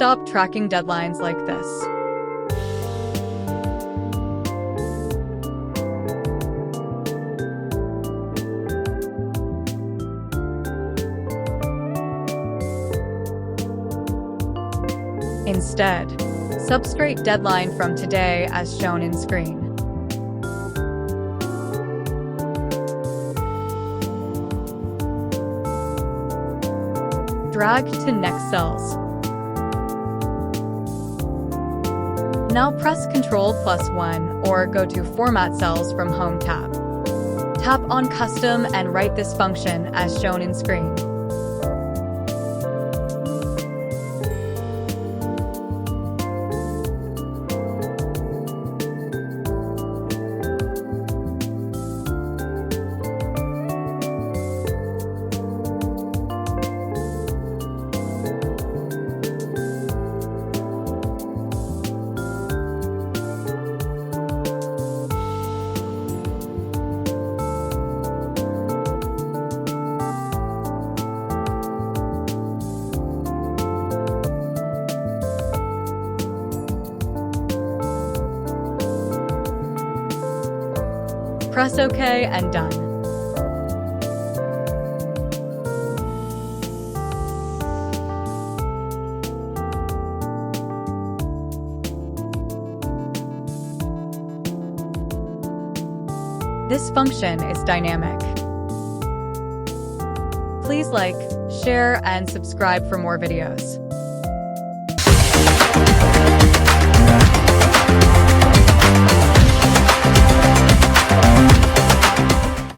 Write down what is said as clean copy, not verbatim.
stop tracking deadlines like this. Instead, substrate deadline from today as shown in screen. Drag to next cells. Now press Ctrl+1 or go to Format Cells from Home tab. Tap on Custom and write this function as shown in screen. Press OK and done. This function is dynamic. Please like, share, and subscribe for more videos.